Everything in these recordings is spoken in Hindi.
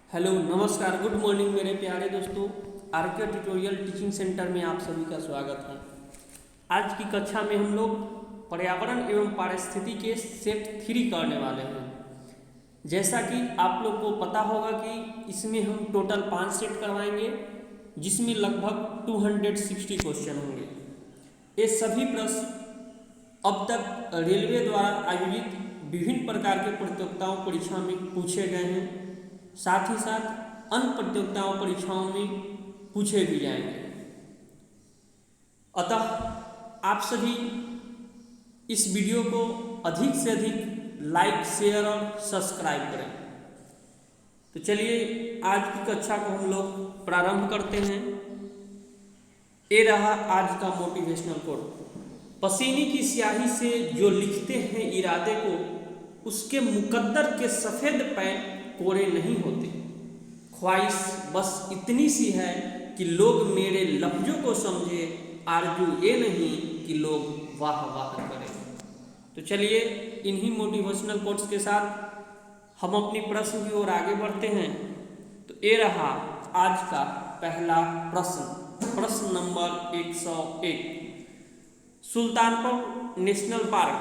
हेलो नमस्कार गुड मॉर्निंग मेरे प्यारे दोस्तों। आरके ट्यूटोरियल टीचिंग सेंटर में आप सभी का स्वागत है। आज की कक्षा में हम लोग पर्यावरण एवं पारिस्थितिकी के सेट 3 करने वाले हैं। जैसा कि आप लोग को पता होगा कि इसमें हम टोटल 5 सेट करवाएंगे, जिसमें लगभग 260 क्वेश्चन होंगे। ये सभी प्रश्न अब तक रेलवे द्वारा आयोजित विभिन्न प्रकार के प्रतियोगिताओं परीक्षा में पूछे गए हैं, साथ ही साथ अन्य प्रतियोगिताओं परीक्षाओं में पूछे भी जाएंगे। अतः आप सभी इस वीडियो को अधिक से अधिक लाइक, शेयर और सब्सक्राइब करें। तो चलिए आज की कक्षा को हम लोग प्रारंभ करते हैं। ये रहा आज का मोटिवेशनल कोट। पसीने की स्याही से जो लिखते हैं इरादे को, उसके मुकद्दर के सफ़ेद पैन कोरे नहीं होते। ख्वाहिश बस इतनी सी है कि लोग मेरे लफ्ज़ों को समझे, आरजू ये नहीं कि लोग वाह वाह करें। तो चलिए इन्हीं मोटिवेशनल कोट्स के साथ हम अपनी प्रश्न की ओर आगे बढ़ते हैं। तो ये रहा आज का पहला प्रश्न नंबर 101। सुल्तानपुर नेशनल पार्क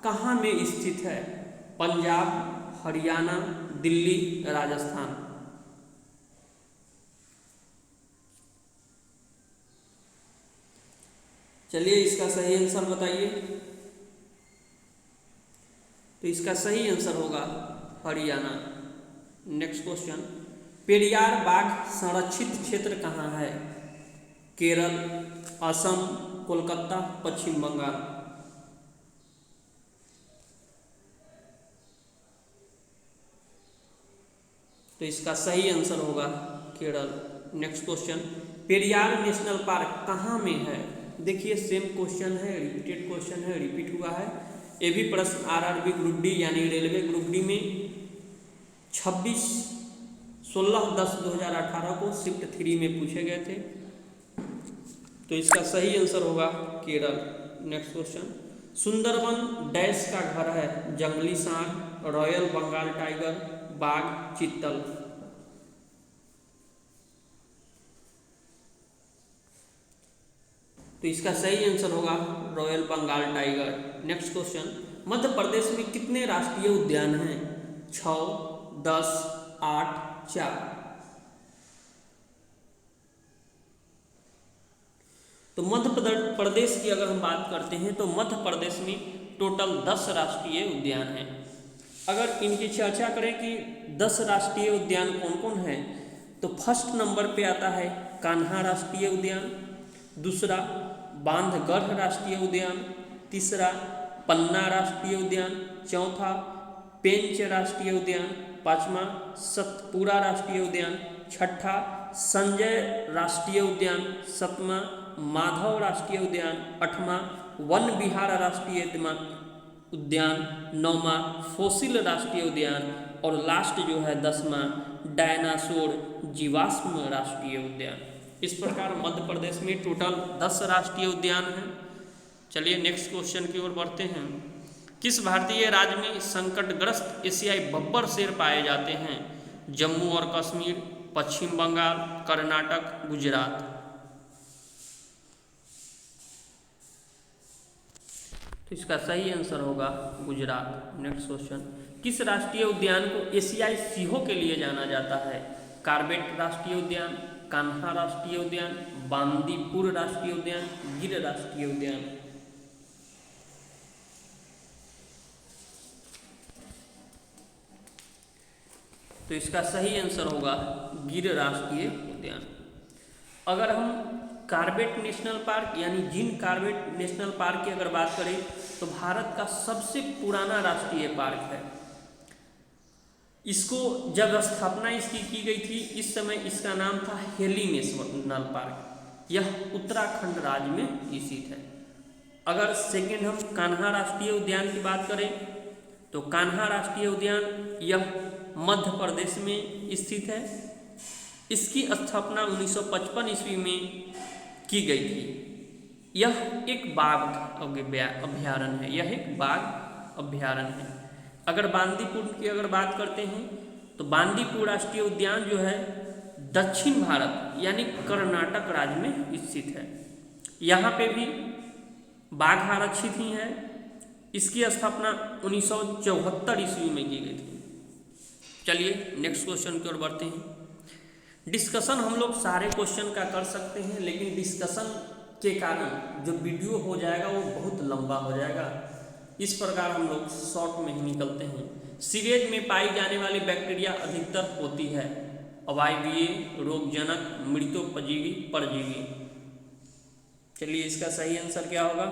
कहाँ में स्थित है? पंजाब, हरियाणा, दिल्ली, राजस्थान। चलिए इसका सही आंसर बताइए। तो इसका सही आंसर होगा हरियाणा। नेक्स्ट क्वेश्चन, पेरियार बाघ संरक्षित क्षेत्र कहाँ है? केरल, असम, कोलकाता, पश्चिम बंगाल। तो इसका सही आंसर होगा Kerala. Next question, Periyar national park कहाँ में है? देखिए सेम क्वेश्चन है, रिपीटेड क्वेश्चन है, रिपीट हुआ है। ये भी प्रश्न आरआरबी ग्रुप डी यानी रेलवे ग्रुप डी में 16/10/2018 को शिफ्ट 3 में पूछे गए थे। तो इसका सही आंसर होगा Kerala. Next question, Sundarban dash का घर है? जंगली सांड, रॉयल बंगाल टाइगर, बाघ, चीतल। तो इसका सही आंसर होगा royal Bengal tiger. Next question, Madhya Pradesh में कितने राष्ट्रीय उद्यान हैं? 6, 10, 8, 4। तो मध्य प्रदेश की अगर हम बात करते हैं तो मध्य प्रदेश में टोटल 10 राष्ट्रीय उद्यान हैं। अगर इनकी चर्चा करें कि 10 राष्ट्रीय उद्यान कौन कौन हैं, तो फर्स्ट नंबर पे आता है कान्हा राष्ट्रीय उद्यान, दूसरा बांधवगढ़ राष्ट्रीय उद्यान, तीसरा पन्ना राष्ट्रीय उद्यान, चौथा पेंच राष्ट्रीय उद्यान, पांचवा सतपुरा राष्ट्रीय उद्यान, छठा संजय राष्ट्रीय उद्यान, सातवां माधव राष्ट्रीय उद्यान, आठवां वन विहार राष्ट्रीय उद्यान, 9वां फोसिल राष्ट्रीय उद्यान और लास्ट जो है 10वां डायनासोर जीवाश्म राष्ट्रीय उद्यान। इस प्रकार मध्य प्रदेश में टोटल 10 राष्ट्रीय उद्यान हैं। चलिए नेक्स्ट क्वेश्चन की ओर बढ़ते हैं। किस भारतीय राज्य में संकटग्रस्त एशियाई बब्बर शेर पाए जाते हैं? जम्मू और कश्मीर, पश्चिम बंगाल, कर्नाटक, गुजरात। तो इसका सही आंसर होगा गुजरात। नेक्स्ट क्वेश्चन, किस राष्ट्रीय उद्यान को एशियाई सिंहों के लिए जाना जाता है? कार्बेट राष्ट्रीय उद्यान, कान्हा राष्ट्रीय उद्यान, बांदीपुर राष्ट्रीय उद्यान, गिर राष्ट्रीय उद्यान। तो इसका सही आंसर होगा गिर राष्ट्रीय उद्यान। अगर हम कार्बेट नेशनल पार्क यानी जिन कार्बेट नेशनल पार्क की अगर बात करें तो भारत का सबसे पुराना राष्ट्रीय पार्क है। इसको जब स्थापना इसकी की गई थी, इस समय इसका नाम था हेली नेशनल पार्क। यह उत्तराखंड राज्य में स्थित है। अगर सेकेंड हम कान्हा राष्ट्रीय उद्यान की बात करें तो कान्हा राष्ट्रीय उद्यान यह मध्य प्रदेश में स्थित है। इसकी स्थापना 1955 ईस्वी में की गई थी। यह एक बाघ अभ्यारण्य है। यह एक बाघ अभ्यारण्य है। अगर बांदीपुर की अगर बात करते हैं तो बांदीपुर राष्ट्रीय उद्यान जो है दक्षिण भारत यानी कर्नाटक राज्य में स्थित है। यहाँ पे भी बाघ आरक्षित ही है। इसकी स्थापना 1974 ईस्वी में की गई थी। चलिए नेक्स्ट क्वेश्चन की ओर बढ़ते हैं। डिस्कशन हम लोग सारे क्वेश्चन का कर सकते हैं, लेकिन डिस्कशन के कारण जो वीडियो हो जाएगा वो बहुत लंबा हो जाएगा। इस प्रकार हम लोग शॉर्ट में ही निकलते हैं। सीवेज में पाई जाने वाली बैक्टीरिया अधिकतर होती है अवायवीय, रोगजनक, मृतोपजीवी, परजीवी। चलिए इसका सही आंसर क्या होगा?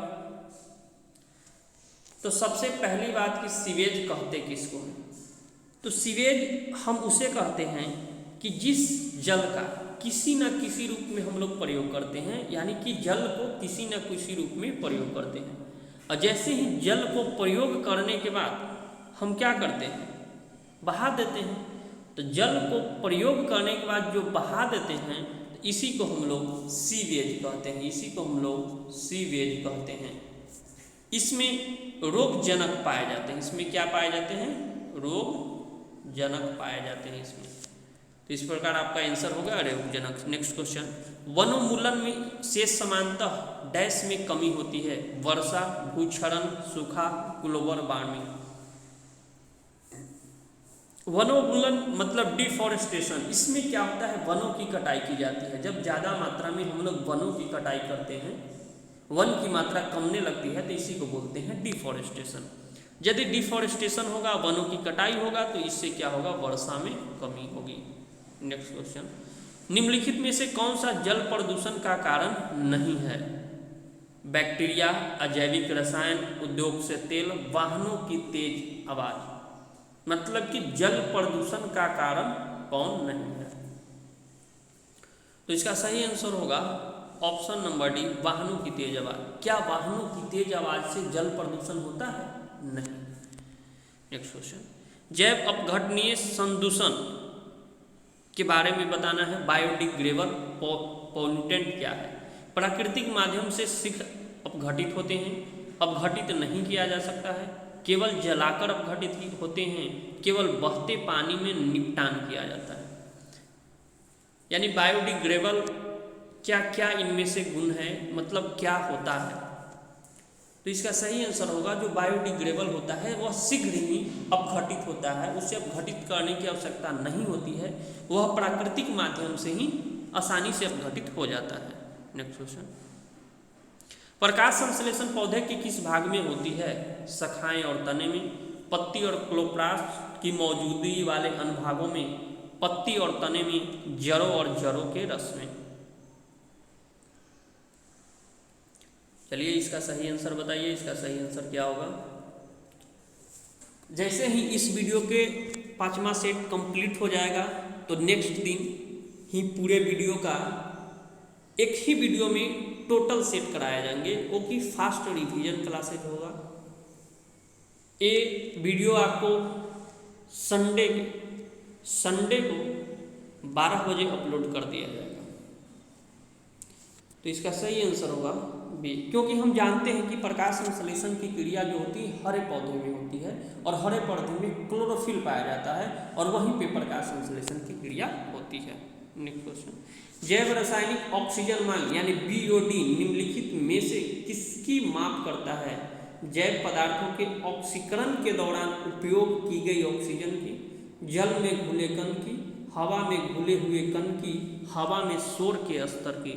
तो सबसे पहली बात कि सीवेज कहते किसको हैं? तो सीवेज हम उसे कहते हैं कि जिस जल का किसी न किसी रूप में हम लोग प्रयोग करते हैं, यानी कि जल को किसी न किसी रूप में प्रयोग करते हैं। और जैसे ही जल को प्रयोग करने के बाद हम क्या करते हैं? बहा देते हैं। तो जल को प्रयोग करने के बाद जो बहा देते हैं, इसी को हम लोग सीवेज कहते हैं। इसी को हम लोग सीवेज कहते हैं। इसमें रोगजनक पाए जाते हैं। इसमें क्या पाए जाते हैं? रोगजनक पाए जाते हैं इसमें। तो इस प्रकार आपका आंसर होगा रोगजनक। नेक्स्ट क्वेश्चन, वनोन्मूलन में से समानतः डैश में कमी होती है? वर्षा, भूक्षरण, सूखा, ग्लोबल वार्मिंग। वनोन्मूलन मतलब डिफॉरेस्टेशन। इसमें क्या होता है? वनों की कटाई की जाती है। जब ज़्यादा मात्रा में हम लोग वनों की कटाई करते हैं, वन की मात्रा कमने लगती है, तो इसी को बोलते हैं डिफॉरेस्टेशन। यदि डिफॉरेस्टेशन होगा, वनों की कटाई होगा, तो इससे क्या होगा? वर्षा में कमी होगी। नेक्स्ट क्वेश्चन, निम्नलिखित में से कौन सा जल प्रदूषण का कारण नहीं है? बैक्टीरिया, अजैविक रसायन, उद्योग से तेल, वाहनों की तेज आवाज। मतलब कि जल प्रदूषण का कारण कौन नहीं है? तो इसका सही आंसर होगा ऑप्शन नंबर डी, वाहनों की तेज आवाज। क्या वाहनों की तेज आवाज से जल प्रदूषण होता है? नहीं। नेक्स्ट क्वेश्चन, जैव अपघटनीय संदूषण के बारे में बताना है। बायोडिग्रेडेबल पॉल्यूटेंट क्या है? प्राकृतिक माध्यम से शीघ्र अपघटित होते हैं, अपघटित नहीं किया जा सकता है, केवल जलाकर अपघटित होते हैं, केवल बहते पानी में निपटान किया जाता है। यानी बायोडिग्रेडेबल क्या क्या इनमें से गुण है, मतलब क्या होता है? तो इसका सही आंसर होगा जो बायोडिग्रेडेबल होता है वह शीघ्र ही अपघटित होता है। उसे अपघटित करने की आवश्यकता नहीं होती है, वह प्राकृतिक माध्यम से ही आसानी से अपघटित हो जाता है। नेक्स्ट क्वेश्चन, प्रकाश संश्लेषण पौधे के किस भाग में होती है? शाखाएं और तने में, पत्ती और क्लोरोप्लास्ट की मौजूदगी वाले अनुभागों में, पत्ती और तने में, जड़ों और जड़ों के रस में। चलिए इसका सही आंसर बताइए। इसका सही आंसर क्या होगा? जैसे ही इस वीडियो के 5वां सेट कंप्लीट हो जाएगा, तो नेक्स्ट दिन ही पूरे वीडियो का एक ही वीडियो में टोटल सेट कराया जाएंगे, वो कि फास्ट रिवीजन क्लासेज होगा। ये वीडियो आपको संडे को 12 बजे अपलोड कर दिया जाएगा। तो इसका सही आंसर होगा बी, क्योंकि हम जानते हैं कि प्रकाश संश्लेषण की क्रिया जो होती है हरे पौधे में होती है, और हरे पौधे में क्लोरोफिल पाया जाता है, और वहीं पे प्रकाश संश्लेषण की क्रिया होती है। नेक्स्ट क्वेश्चन, जैव रासायनिक ऑक्सीजन मांग यानी बीओडी निम्नलिखित में से किसकी माप करता है? जैव पदार्थों के ऑक्सीकरण के दौरान उपयोग की गई ऑक्सीजन की, जल में घुले कण की, हवा में घुले हुए कण की, हवा में शोर के स्तर की।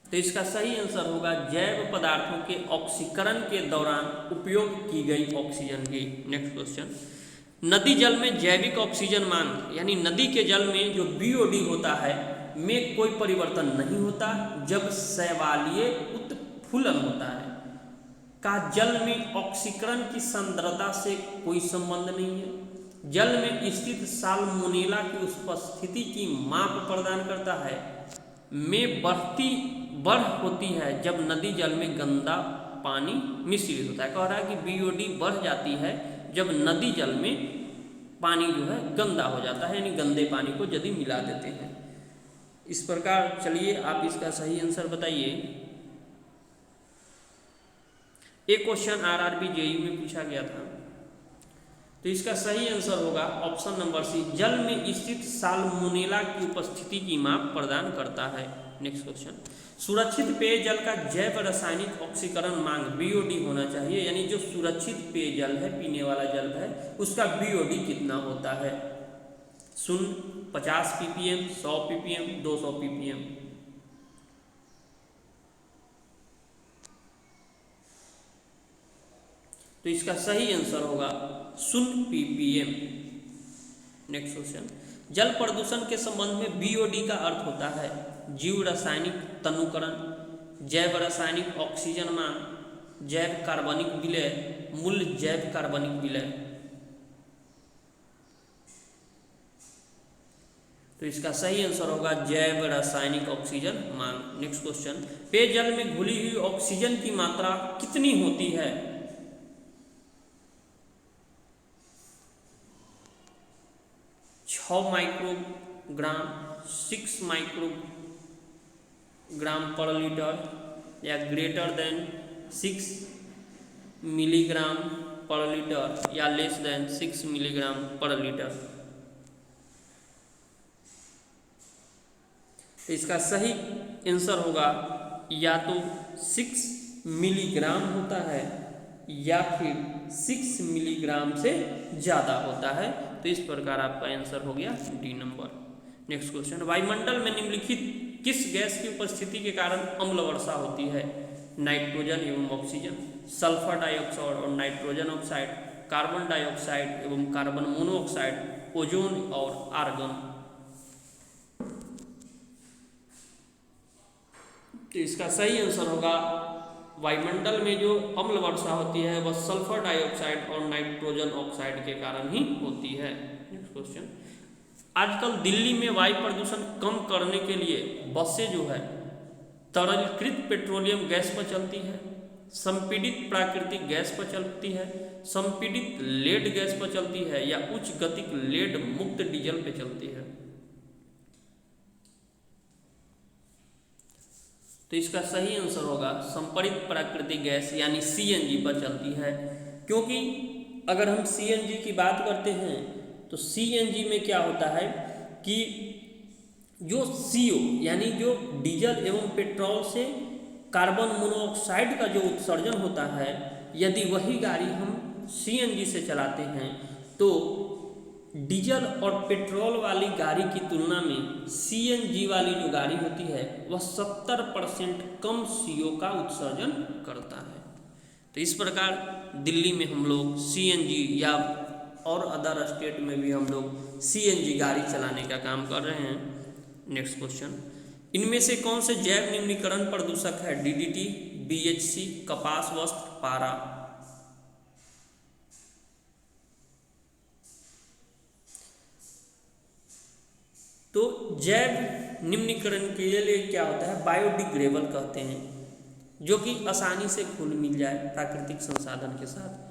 तो इसका सही आंसर होगा जैव पदार्थों के ऑक्सीकरण के दौरान उपयोग की गई ऑक्सीजन की। नेक्स्ट क्वेश्चन, नदी जल में जैविक ऑक्सीजन मांग यानी नदी के जल में जो बीओडी होता है में कोई परिवर्तन नहीं होता जब शैवालीय उत्फुल्लन होता है। का जल में ऑक्सीकरण की सांद्रता से कोई संबंध नहीं है। जल में स्थित साल्मोनेला की उपस्थिति की माप प्रदान करता है। में बढ़ होती है जब नदी जल में गंदा पानी मिश्रित होता है। कह रहा है कि बीओडी बढ़ जाती है जब नदी जल में पानी जो है गंदा हो जाता है, यानी गंदे पानी को यदि मिला देते हैं। इस प्रकार चलिए आप इसका सही आंसर बताइए। एक क्वेश्चन आरआरबी जेईई में पूछा गया था तो इसका सही आंसर होगा ऑप्शन नंबर सी, जल में स्थित साल्मोनेला की उपस्थिति की माप प्रदान करता है। नेक्स्ट क्वेश्चन, सुरक्षित पेयजल का जैव रासायनिक ऑक्सीकरण मांग बीओडी होना चाहिए, यानी जो सुरक्षित पेयजल है, पीने वाला जल है, उसका बीओडी कितना होता है? 0, 50 ppm, 100 ppm, 200 ppm। तो इसका सही आंसर होगा 0 ppm। नेक्स्ट क्वेश्चन, जल प्रदूषण के संबंध में बीओडी का अर्थ होता है जीव रासायनिक तनुकरण, जैव रासायनिक ऑक्सीजन मान, जैव कार्बनिक विलय, मूल जैव कार्बनिक विलय। तो इसका सही आंसर होगा जैव रासायनिक ऑक्सीजन मान। नेक्स्ट क्वेश्चन, पेयजल में घुली हुई ऑक्सीजन की मात्रा कितनी होती है? 6 माइक्रोग्राम, 6 माइक्रोग्राम पर लीटर, या ग्रेटर देन 6 मिलीग्राम पर लीटर, या लेस देन 6 मिलीग्राम पर लीटर। तो इसका सही आंसर होगा या तो 6 मिलीग्राम होता है या फिर 6 मिलीग्राम से ज़्यादा होता है। तो इस प्रकार आपका आंसर हो गया डी नंबर। नेक्स्ट क्वेश्चन, वायुमंडल में निम्नलिखित किस गैस की उपस्थिति के कारण अम्ल वर्षा होती है? नाइट्रोजन एवं ऑक्सीजन, सल्फर डाइऑक्साइड और नाइट्रोजन ऑक्साइड, कार्बन डाइऑक्साइड एवं कार्बन मोनोऑक्साइड, ओजोन और आर्गन। तो इसका सही आंसर होगा वायुमंडल में जो अम्ल वर्षा होती है वह सल्फर डाइऑक्साइड और नाइट्रोजन ऑक्साइड के कारण ही होती है। नेक्स्ट क्वेश्चन, आजकल दिल्ली में वायु प्रदूषण कम करने के लिए बसें जो है तरलीकृत पेट्रोलियम गैस पर चलती है, संपीड़ित प्राकृतिक गैस पर चलती है, संपीड़ित लेड गैस पर चलती है, या उच्च गतिक लेड मुक्त डीजल पर चलती है। तो इसका सही आंसर होगा संपीड़ित प्राकृतिक गैस यानी सीएनजी पर चलती है, क्योंकि अगर हम सीएनजी की बात करते हैं तो सीएनजी में क्या होता है कि जो सीओ यानी जो डीजल एवं पेट्रोल से कार्बन मोनोऑक्साइड का जो उत्सर्जन होता है, यदि वही गाड़ी हम सीएनजी से चलाते हैं तो डीजल और पेट्रोल वाली गाड़ी की तुलना में सीएनजी वाली जो गाड़ी होती है वह 70% कम सीओ का उत्सर्जन करता है। तो इस प्रकार दिल्ली में हम लोग सीएनजी या और अदर स्टेट में भी हम लोग सीएनजी गाड़ी चलाने का काम कर रहे हैं। नेक्स्ट क्वेश्चन, इनमें से कौन से जैव निम्नीकरण प्रदूषक है? डीडीटी, बीएचसी, कपास वस्त्र, पारा। तो जैव निम्नीकरण के लिए क्या होता है? बायोडिग्रेडेबल कहते हैं, जो कि आसानी से घुल मिल जाए प्राकृतिक संसाधन के साथ।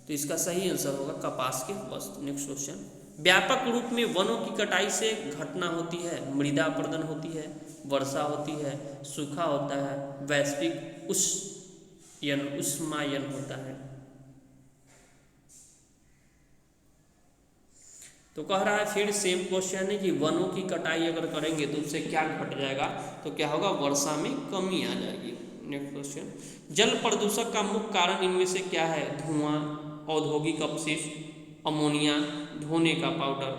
तो इसका सही आंसर होगा कपास के वस्त्र। नेक्स्ट क्वेश्चन, व्यापक रूप में वनों की कटाई से घटना होती है, मृदा अपरदन होती है, वर्षा होती है, सूखा होता है, वैश्विक उष्मायन होता है। तो कह रहा है फिर सेम क्वेश्चन है कि वनों की कटाई अगर करेंगे तो उससे क्या घट जाएगा? तो क्या होगा? वर्षा में कमी आ जाएगी। नेक्स्ट क्वेश्चन, जल प्रदूषक का मुख्य कारण इनमें से क्या है? धुआं, औद्योगिक अपशिष्ट, अमोनिया, धोने का पाउडर।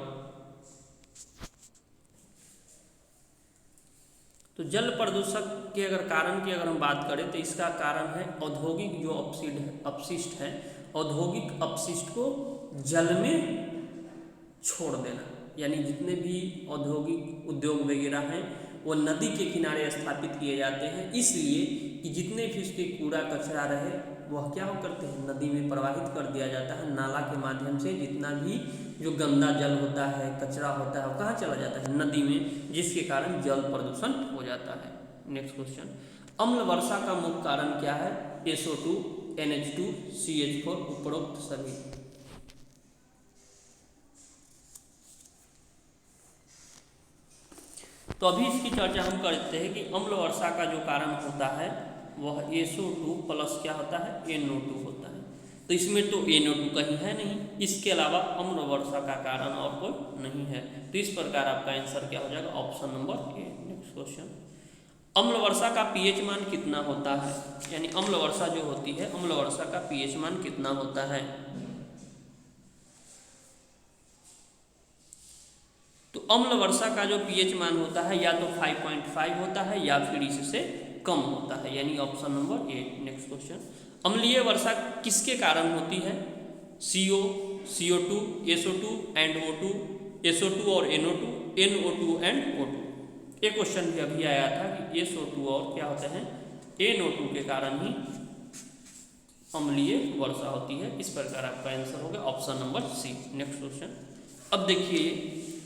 तो जल प्रदूषक के अगर कारण की अगर हम बात करें तो इसका कारण है औद्योगिक जो अपशिष्ट है, औद्योगिक अपशिष्ट को जल में छोड़ देना, यानी जितने भी औद्योगिक उद्योग वगैरह हैं वो नदी के किनारे स्थापित किए जाते हैं, इसलिए कि जितने भी उसके कूड़ा कचरा रहे वह क्या करते हैं? नदी में प्रवाहित कर दिया जाता है नाला के माध्यम से। जितना भी जो गंदा जल होता है, कचरा होता है, वो कहाँ चला जाता है? नदी में, जिसके कारण जल प्रदूषण हो जाता है। नेक्स्ट क्वेश्चन, अम्ल वर्षा का मुख्य कारण क्या है? SO2, NH2, CH4, उपरोक्त सभी। तो अभी इसकी चर्चा हम करते हैं कि अम्ल वर्षा का जो कारण होता है वह SO2 प्लस क्या होता है? NO2 होता है। तो इसमें तो NO2 कहीं है नहीं, इसके अलावा अम्ल वर्षा का कारण और कोई नहीं है। तो इस प्रकार आपका आंसर क्या हो जाएगा, option number A. Next question, अम्ल वर्षा का pH मान कितना होता है, यानी अम्ल वर्षा जो होती है, अम्ल वर्षा का pH मान कितना होता है। तो अम्ल वर्षा का जो pH मान होता है या तो 5.5 होता है या फिर इससे कम होता है, यानी option number A. Next question, अम्लीय वर्षा किसके कारण होती है, CO, CO2, SO2 and O2, SO2 और NO2, NO2 एंड O2। एक क्वेश्चन भी अभी आया था कि SO2 और क्या होते हैं, NO2 के कारण ही अम्लीय वर्षा होती है। इस प्रकार आपका आंसर होगा option number C. Next question, अब देखिए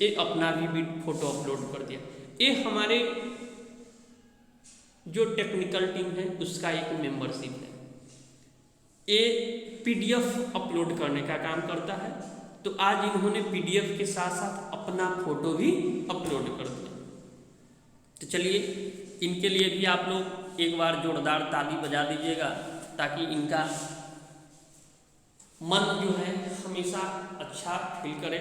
ये अपना भी फोटो अपलोड कर दिया। ये हमारे जो टेक्निकल टीम है उसका एक मेंबरशिप है, ये PDF अपलोड करने का काम करता है। तो आज इन्होंने PDF के साथ साथ अपना फोटो भी अपलोड कर दिया। तो चलिए इनके लिए भी आप लोग एक बार जोरदार ताली बजा दीजिएगा, ताकि इनका मन जो है हमेशा अच्छा फील करे।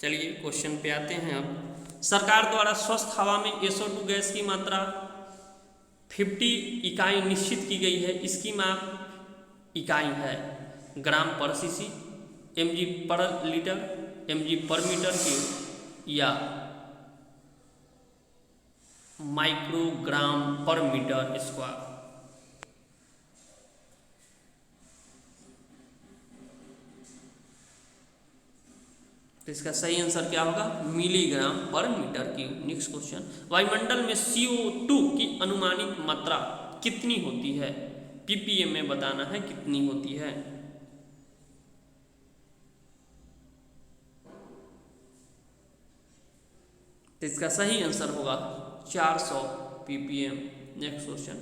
चलिए क्वेश्चन पे आते हैं। अब सरकार द्वारा स्वस्थ हवा में SO2 गैस की मात्रा 50 इकाई निश्चित की गई है। इसकी माप इकाई है ग्राम पर सीसी, mg पर लीटर, mg पर मीटर क्यूब या माइक्रोग्राम पर मीटर स्क्वायर। तो इसका सही आंसर क्या होगा, मिलीग्राम पर मीटर क्यूब। नेक्स्ट क्वेश्चन, वायुमंडल में CO2 की अनुमानित मात्रा कितनी होती है, ppm में बताना है कितनी होती है। तो इसका सही आंसर होगा 400 ppm। नेक्स्ट क्वेश्चन,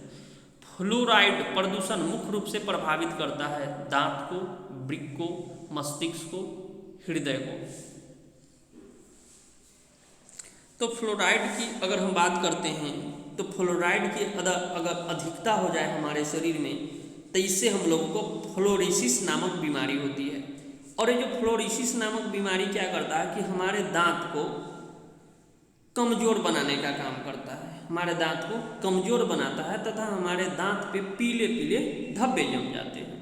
फ्लोराइड प्रदूषण मुख्य रूप से प्रभावित करता है दांत को, वृक्क को, मस्तिष्क को, हृदय को। तो फ्लोराइड की अगर हम बात करते हैं तो फ्लोराइड की अगर अधिकता हो जाए हमारे शरीर में तो इससे हम लोगों को फ्लोरोसिस नामक बीमारी होती है। और ये जो फ्लोरोसिस नामक बीमारी क्या करता है कि हमारे दांत को कमज़ोर बनाने का काम करता है, हमारे दांत को कमज़ोर बनाता है तथा हमारे दांत पे पीले पीले धब्बे जम जाते हैं।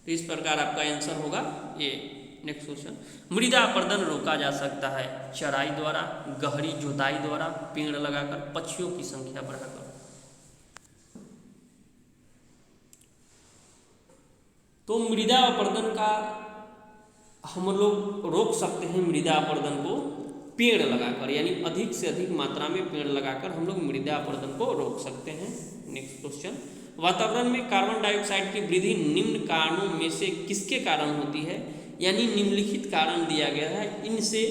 तो इस प्रकार आपका आंसर होगा ये। नेक्स्ट क्वेश्चन, मृदा अपरदन रोका जा सकता है चराई द्वारा, गहरी जुताई द्वारा, पेड़ लगाकर, पक्षियों की संख्या बढ़ाकर। तो मृदा अपरदन का हम लोग रोक सकते हैं, मृदा अपरदन को पेड़ लगाकर, यानी अधिक से अधिक मात्रा में पेड़ लगाकर हम लोग मृदा अपरदन को रोक सकते हैं। नेक्स्ट क्वेश्चन, वातावरण में कार्बन डाइऑक्साइड की वृद्धि निम्न कारणों में से किसके कारण होती है, यानी निम्नलिखित कारण दिया गया है, इनसे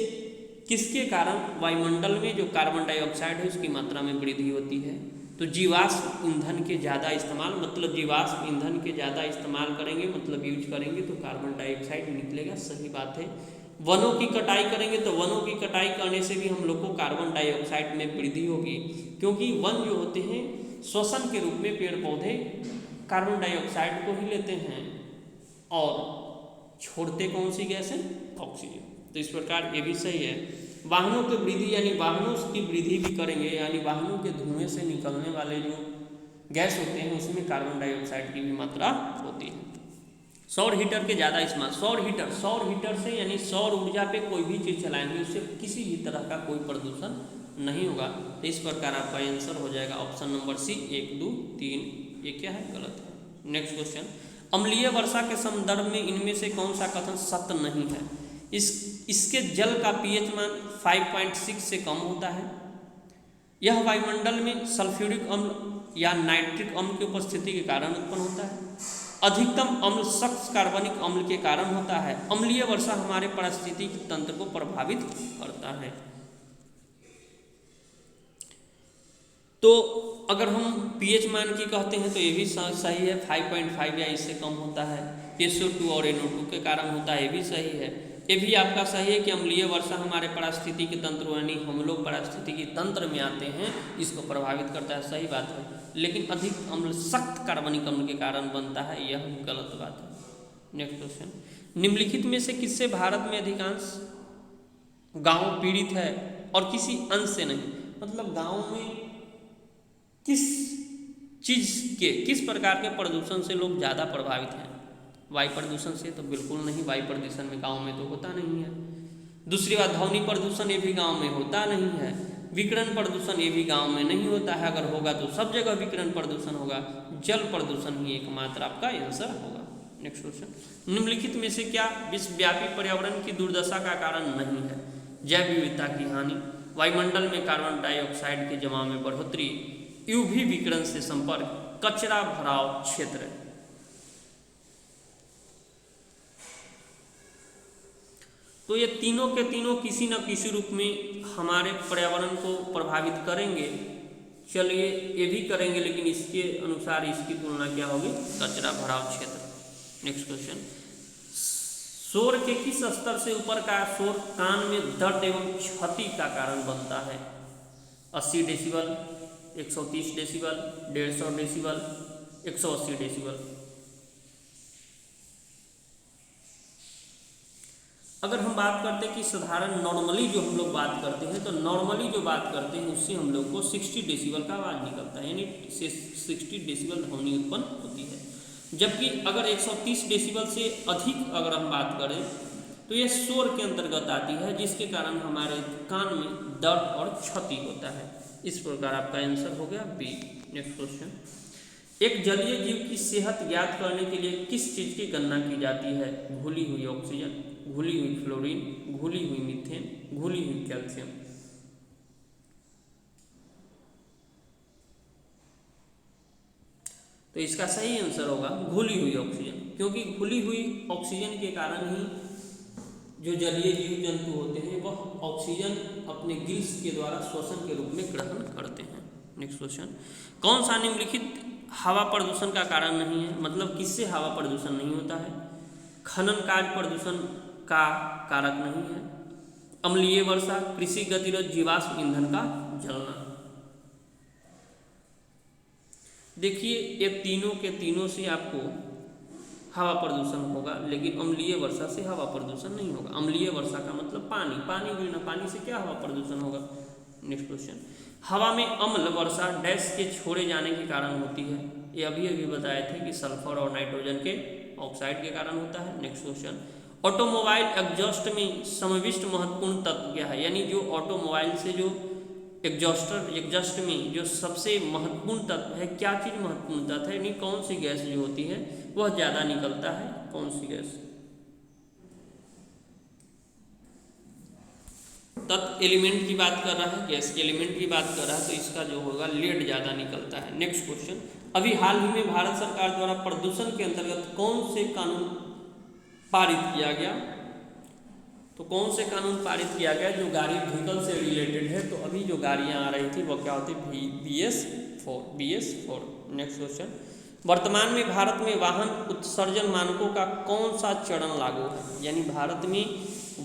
किसके कारण वायुमंडल में जो कार्बन डाइऑक्साइड है उसकी मात्रा में वृद्धि होती है। तो जीवाश्म ईंधन के ज़्यादा इस्तेमाल, मतलब जीवाश्म ईंधन के ज़्यादा इस्तेमाल करेंगे, मतलब यूज करेंगे तो कार्बन डाइऑक्साइड निकलेगा, सही बात है। वनों की कटाई करेंगे तो वनों की कटाई करने से भी हम लोग को कार्बन डाइऑक्साइड में वृद्धि होगी, क्योंकि वन जो होते हैं श्वसन के रूप में पेड़ पौधे कार्बन डाइऑक्साइड को ही लेते हैं और छोड़ते कौन सी गैस है, ऑक्सीजन। तो इस प्रकार ये भी सही है। वाहनों की वृद्धि, यानी वाहनों की वृद्धि भी करेंगे, यानी वाहनों के धुएं से निकलने वाले जो गैस होते हैं उसमें कार्बन डाइऑक्साइड की भी मात्रा होती है। सौर हीटर के ज़्यादा इस्तेमाल, सौर हीटर से यानी सौर ऊर्जा पे कोई भी चीज़ चलाएंगे उससे किसी भी तरह का कोई प्रदूषण नहीं होगा। तो इस प्रकार आपका आंसर हो जाएगा ऑप्शन नंबर सी, 1, 2, 3। ये क्या है, गलत है। नेक्स्ट क्वेश्चन, अम्लीय वर्षा के संदर्भ में इनमें से कौन सा कथन सत्य नहीं है। इसके जल का pH मान 5.6 से कम होता है। यह वायुमंडल में सल्फ्यूरिक अम्ल या नाइट्रिक अम्ल की उपस्थिति के कारण उत्पन्न होता है। अधिकतम अम्ल सख्त कार्बनिक अम्ल के कारण होता है। अम्लीय वर्षा हमारे पारिस्थितिकी तंत्र को प्रभावित करता है। तो अगर हम pH मान की कहते हैं तो ये भी सही है, 5.5 या इससे कम होता है। SO2 और NO2 के कारण होता है, ये भी सही है। ये भी आपका सही है कि अम्लीय वर्षा हमारे पारिस्थितिकी तंत्र यानी हम लोग पारिस्थितिकी तंत्र में आते हैं, इसको प्रभावित करता है, सही बात है। लेकिन अधिक अम्ल सख्त कार्बनिक अम्ल के कारण बनता है, यह गलत बात है। नेक्स्ट क्वेश्चन, निम्नलिखित में से किससे भारत में अधिकांश गांव पीड़ित है और किसी अंश से नहीं? मतलब गांव में किस चीज के, किस प्रकार के प्रदूषण से लोग ज़्यादा प्रभावित हैं? वायु प्रदूषण से तो बिल्कुल नहीं, वायु प्रदूषण में गांव में तो होता नहीं है। दूसरी बात, ध्वनि प्रदूषण ये भी गांव में होता नहीं है। विकिरण प्रदूषण ये भी गांव में नहीं होता है, अगर होगा तो सब जगह विकिरण प्रदूषण होगा। जल प्रदूषण ही एकमात्र आपका आंसर होगा। नेक्स्ट क्वेश्चन, निम्नलिखित में से क्या विश्वव्यापी पर्यावरण की दुर्दशा का कारण नहीं है? जैव विविधता की हानि, वायुमंडल में कार्बन डाइऑक्साइड के जमाव में बढ़ोतरी, यूवी विकिरण से संपर्क, कचरा भराव क्षेत्र। तो ये तीनों के तीनों किसी न किसी रूप में हमारे पर्यावरण को प्रभावित करेंगे। चलिए ये भी करेंगे, लेकिन इसके अनुसार इसकी तुलना क्या होगी? कचरा भराव क्षेत्र। नेक्स्ट क्वेश्चन, शोर के किस स्तर से ऊपर का शोर कान में दर्द एवं क्षति का कारण बनता है? 80 डेसिबल, 130 डेसिबल, 150 डेसिबल, 180 डेसिबल। अगर हम बात करते हैं कि साधारण नॉर्मली जो हम लोग बात करते हैं, तो नॉर्मली जो बात करते हैं उससे हम लोग को 60 डेसिबल का आवाज़ निकलता है, यानी 60 डेसिबल ध्वनि उत्पन्न होती है। जबकि अगर 130 डेसिबल से अधिक अगर हम बात करें तो ये शोर के अंतर्गत आती है, जिसके कारण हमारे कान में दर्द और क्षति होता है। इस प्रकार आपका आंसर हो गया बी। नेक्स्ट क्वेश्चन, एक जलीय जीव की सेहत ज्ञात करने के लिए किस चीज की गणना की जाती है? घुली हुई ऑक्सीजन, घुली हुई फ्लोरीन, घुली हुई मीथेन, घुली हुई कैल्शियम। तो इसका सही आंसर होगा घुली हुई ऑक्सीजन, क्योंकि घुली हुई ऑक्सीजन के कारण ही जो जलीय जीव जंतु होते हैं वह ऑक्सीजन अपने गिल्स के द्वारा श्वसन के रूप में ग्रहण करते हैं। नेक्स्ट क्वेश्चन, कौन सा निम्नलिखित हवा प्रदूषण का कारण नहीं है? मतलब किससे हवा प्रदूषण नहीं होता है? खनन कार्य प्रदूषण का कारक नहीं है, अम्लीय वर्षा, कृषि गतिरोध, जीवाश्म ईंधन का जलना। देखिए ये तीनों के तीनों से आपको हवा प्रदूषण होगा, लेकिन अम्लीय वर्षा से हवा प्रदूषण नहीं होगा। अम्लीय वर्षा का मतलब पानी, पानी गिरना, पानी से क्या हवा प्रदूषण होगा? नेक्स्ट क्वेश्चन, हवा में अम्ल वर्षा डैश के छोड़े जाने के कारण होती है? ये अभी बताए थे कि सल्फर और नाइट्रोजन के ऑक्साइड के कारण होता है। नेक्स्ट क्वेश्चन, ऑटोमोबाइल एग्जॉस्ट में समाविष्ट महत्वपूर्ण तत्व क्या है? यानी जो ऑटोमोबाइल से जो एग्जॉस्ट में जो सबसे महत्वपूर्ण तत्व है, क्या चीज़ महत्वपूर्ण तत्व है? यानी कौन सी गैस जो होती है वह ज़्यादा निकलता है? कौन सी गैस? तत्व एलिमेंट की बात कर रहा है, गैस के एलिमेंट की बात कर रहा है, तो इसका जो होगा लेड ज़्यादा निकलता है। नेक्स्ट क्वेश्चन, अभी हाल ही में भारत सरकार द्वारा प्रदूषण के अंतर्गत कौन से कानून पारित किया गया? तो कौन से कानून पारित किया गया जो गाड़ी व्हीकल से रिलेटेड है? तो अभी जो गाड़ियाँ आ रही थी वो क्या होती? BS4। नेक्स्ट क्वेश्चन, वर्तमान में भारत में वाहन उत्सर्जन मानकों का कौन सा चरण लागू है? यानी भारत में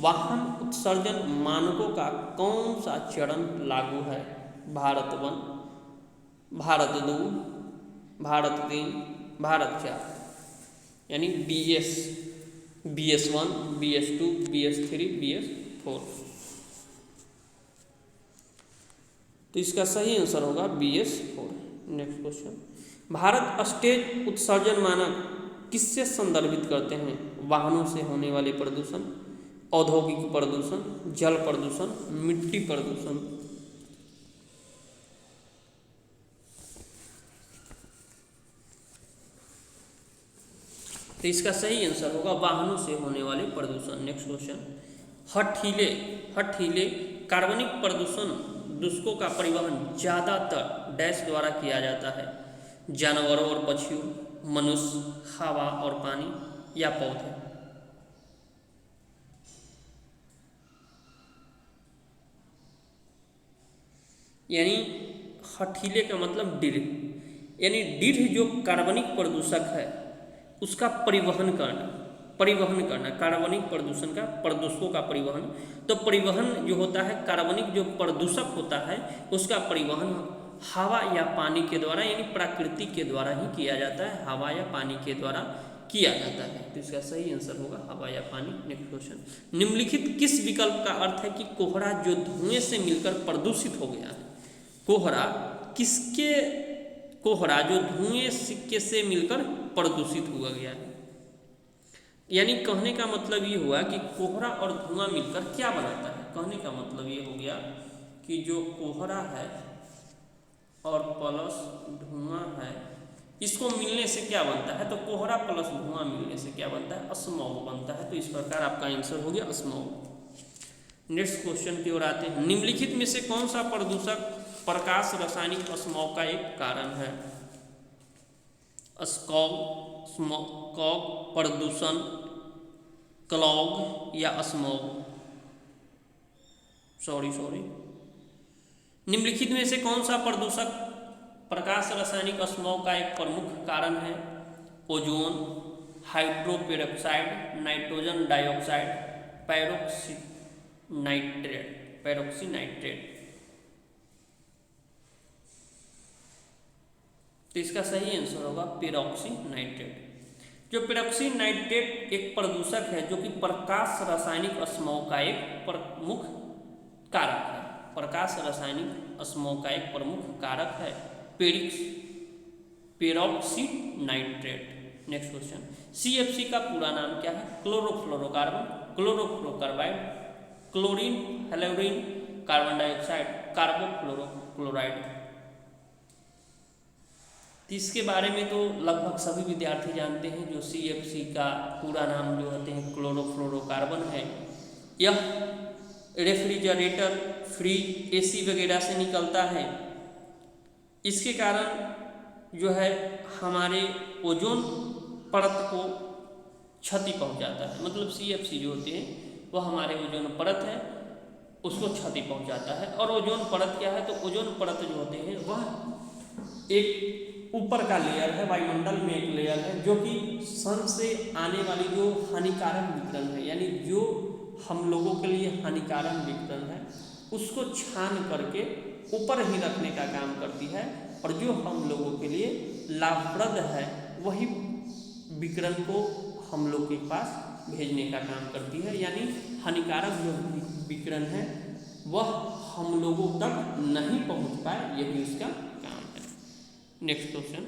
वाहन उत्सर्जन मानकों का कौन सा चरण लागू है? भारत 1, भारत 2, भारत 3, भारत 4, यानी BS1, BS2, BS3, BS4। तो इसका सही आंसर होगा BS4। Next question, Bharat stage उत्सर्जन मानक किससे संदर्भित करते हैं? वाहनों से होने वाले प्रदूषण, औद्योगिक प्रदूषण, जल प्रदूषण, मिट्टी प्रदूषण। तो इसका सही आंसर होगा वाहनों से होने वाले प्रदूषण। नेक्स्ट क्वेश्चन, हठीले कार्बनिक प्रदूषण दूषकों का परिवहन ज़्यादातर डैश द्वारा किया जाता है? जानवरों और पक्षियों, मनुष्य, हवा और पानी, या पौधे? यानी हठीले का मतलब डिर, यानी डिर जो कार्बनिक प्रदूषक है उसका परिवहन करना। परिवहन करना, कार्बनिक प्रदूषण का, प्रदूषकों का परिवहन। तो परिवहन जो होता है, कार्बनिक जो प्रदूषक होता है उसका परिवहन हवा या पानी के द्वारा यानी प्रकृति के द्वारा ही किया जाता है, हवा या पानी के द्वारा किया जाता है। तो इसका सही आंसर होगा हवा या पानी। नेक्स्ट क्वेश्चन, निम्नलिखित किस विकल्प का अर्थ है कि कोहरा जो धुएं से मिलकर प्रदूषित हो गया है? कोहरा जो धुएं सिक्के से मिलकर प्रदूषित हुआ गया है, यानी कहने का मतलब ये हुआ कि कोहरा और धुआं मिलकर क्या बनाता है। कहने का मतलब ये हो गया कि जो कोहरा है और प्लस धुआं है, इसको मिलने से क्या बनता है? तो कोहरा प्लस धुआं मिलने से क्या बनता है? स्मॉग बनता है। तो इस प्रकार आपका आंसर हो गया स्मॉग। नेक्स्ट क्वेश्चन की ओर आते हैं, निम्नलिखित में से कौन सा प्रदूषक प्रकाश रासायनिक स्मॉग का एक कारण है? स्मॉग, प्रदूषण, क्लॉग या स्मॉग? सॉरी, निम्नलिखित में से कौन सा प्रदूषक प्रकाश रासायनिक स्मॉग का एक प्रमुख कारण है? Ozone, hydroperoxide, nitrogen dioxide, peroxynitrate. तो इसका सही आंसर होगा पेरोक्सीनाइट्रेट। जो पेरोक्सीनाइट्रेट एक प्रदूषक है जो कि प्रकाश रासायनिक स्मॉग का एक प्रमुख कारक है। प्रकाश रासायनिक स्मॉग का एक प्रमुख कारक है पेरोक्सीनाइट्रेट। नेक्स्ट क्वेश्चन, CFC का पूरा नाम क्या है? Chlorofluorocarbon, chlorofluorocarbide, chlorine fluorine carbon dioxide, carbochloride. इसके बारे में तो लगभग सभी विद्यार्थी जानते हैं। जो CFC का पूरा नाम जो होते हैं क्लोरोफ्लोरोकार्बन है। यह रेफ्रिजरेटर, फ्रिज, AC वगैरह से निकलता है। इसके कारण जो है हमारे ओजोन परत को क्षति पहुंचाता है। मतलब CFC जो होते हैं वह हमारे ओजोन परत है उसको क्षति पहुंचाता है। और ओजोन परत क्या है? तो ओजोन परत जो होते हैं वह एक ऊपर का लेयर है, वायुमंडल में एक लेयर है जो कि सन से आने वाली जो हानिकारक विकिरण है, यानी जो हम लोगों के लिए हानिकारक विकिरण है उसको छान करके ऊपर ही रखने का काम करती है। और जो हम लोगों के लिए लाभप्रद है वही विकिरण को हम लोग के पास भेजने का काम करती है। यानी हानिकारक जो विकिरण है वह हम लोगों तक नहीं पहुंच पाए, यही उसका काम है। नेक्स्ट क्वेश्चन,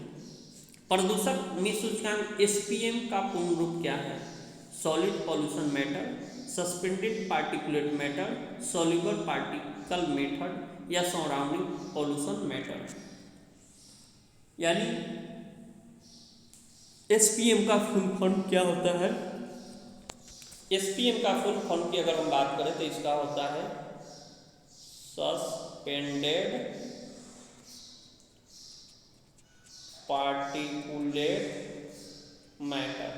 प्रदूषक में सूचकांक SPM का पूर्ण रूप क्या है? Solid pollution matter, suspended particulate matter, soluble particle method या सराउंडिंग पॉल्यूशन मैटर। यानी SPM का फुल फॉर्म क्या होता है? SPM का फुल फॉर्म की अगर हम बात करें तो इसका होता है सस्पेंडेड पार्टिकुलेट मैटर।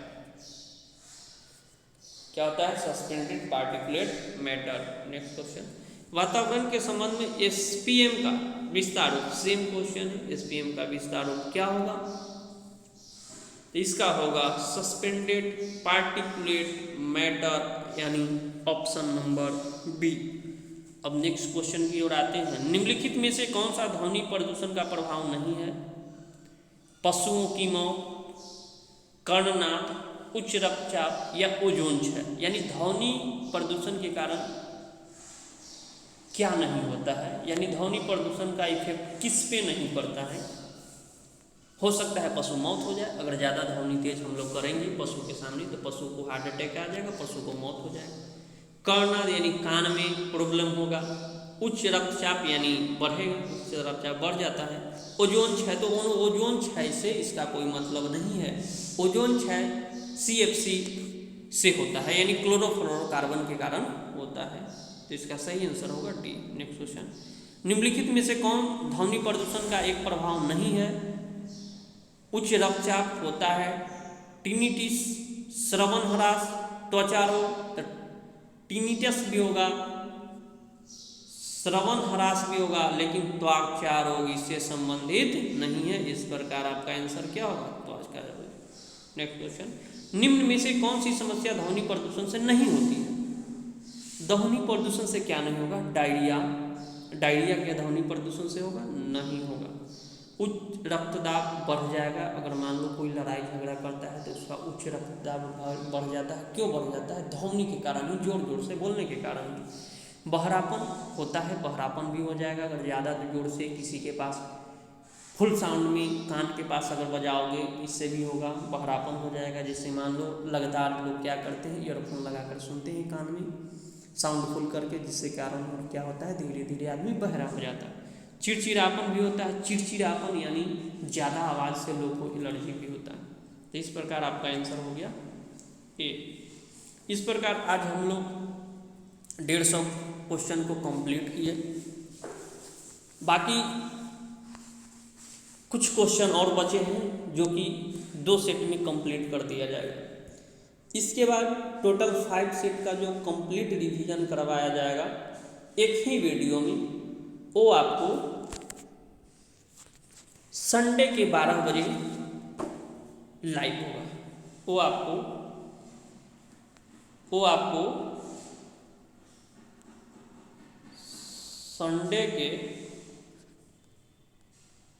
क्या होता है? Suspended particulate matter. Next question, वातावरण के संबंध में SPM का विस्तार रूप, सेम क्वेश्चन है, SPM का विस्तार रूप क्या होगा? तो इसका होगा सस्पेंडेड पार्टिकुलेट मैटर, यानी ऑप्शन नंबर B। अब नेक्स्ट क्वेश्चन की ओर आते हैं, निम्नलिखित में से कौन सा ध्वनि प्रदूषण का प्रभाव नहीं है? पशुओं की मौत, कर्णनाद, उच्च रक्तचाप या ओजोन क्षय। यानी ध्वनि प्रदूषण के कारण क्या नहीं होता है, यानी ध्वनि प्रदूषण का इफेक्ट किस पे नहीं पड़ता है? हो सकता है पशु मौत हो जाए, अगर ज़्यादा ध्वनि तेज हम लोग करेंगे पशु के सामने तो पशु को हार्ट अटैक आ जाएगा, पशु को मौत हो जाएगा। कर्णनाद यानी कान में प्रॉब्लम होगा। उच्च रक्तचाप यानी बढ़ेगा, उच्च रक्तचाप बढ़ जाता है। ओजोन क्षय, तो ओजोन क्षय से इसका कोई मतलब नहीं है। ओजोन क्षय CFC से होता है, यानी क्लोरोफ्लोरोकार्बन के कारण होता है। तो इसका सही आंसर होगा D। नेक्स्ट क्वेश्चन, निम्नलिखित में से कौन ध्वनि प्रदूषण का एक प्रभाव नहीं है? उच्च रक्तचाप होता है, टिनिटिस, श्रवण ह्रास, त्वचा रोग, टिनिटस भी होगा, श्रवण ह्रास भी होगा, लेकिन त्वचा रोग इससे संबंधित नहीं है। इस प्रकार आपका आंसर क्या होगा? त्वचा रोग। नेक्स्ट क्वेश्चन, निम्न में से कौन सी समस्या ध्वनि प्रदूषण से नहीं होती है? ध्वनि प्रदूषण से क्या नहीं होगा? डायरिया। डायरिया क्या ध्वनि प्रदूषण से होगा? नहीं होगा। उच्च रक्तदाब बढ़ जाएगा। अगर मान लो कोई लड़ाई झगड़ा करता है तो उसका उच्च रक्तदाब बढ़ जाता है। क्यों बढ़ जाता है? ध्वनि के कारण ही, जोर जोर से बोलने के कारण ही। बहरापन होता है, बहरापन भी हो जाएगा अगर ज़्यादा जोर से किसी के पास फुल साउंड में कान के पास अगर बजाओगे, इससे भी होगा, बहरापन हो जाएगा। जैसे मान लो लगातार लोग क्या करते हैं, ईयरफोन लगाकर सुनते हैं कान में साउंड फुल करके, जिससे कारण क्या होता है, धीरे धीरे आदमी बहरा हो जाता है। चिड़चिड़ापन भी होता है। चिड़चिड़ापन यानी ज़्यादा आवाज़ से लोग को एलर्जी भी होता है। तो इस प्रकार आपका आंसर हो गया ए। इस प्रकार आज हम लोग 150 क्वेश्चन को कंप्लीट किए। बाकी कुछ क्वेश्चन और बचे हैं जो कि 2 सेट में कंप्लीट कर दिया जाएगा। इसके बाद टोटल 5 सेट का जो कंप्लीट रिवीजन करवाया जाएगा एक ही वीडियो में, वो आपको संडे के 12 बजे लाइव होगा। वो आपको संडे के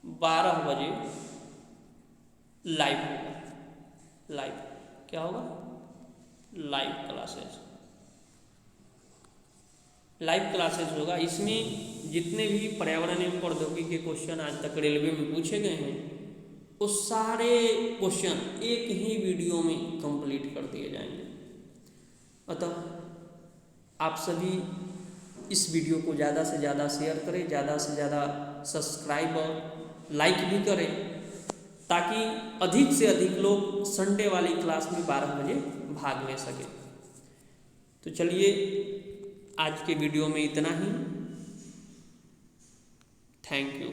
12 बजे लाइव होगा। लाइव क्या होगा? लाइव क्लासेस होगा। इसमें जितने भी पर्यावरण एवं प्रौद्योगिकी के क्वेश्चन आज तक रेलवे में पूछे गए हैं, वो सारे क्वेश्चन एक ही वीडियो में कंप्लीट कर दिए जाएंगे। अतः आप सभी इस वीडियो को ज़्यादा से ज़्यादा शेयर करें, ज़्यादा से ज़्यादा सब्सक्राइब और लाइक भी करें, ताकि अधिक से अधिक लोग संडे वाली क्लास में 12 बजे भाग ले सकें। तो चलिए आज के वीडियो में इतना ही। Thank you.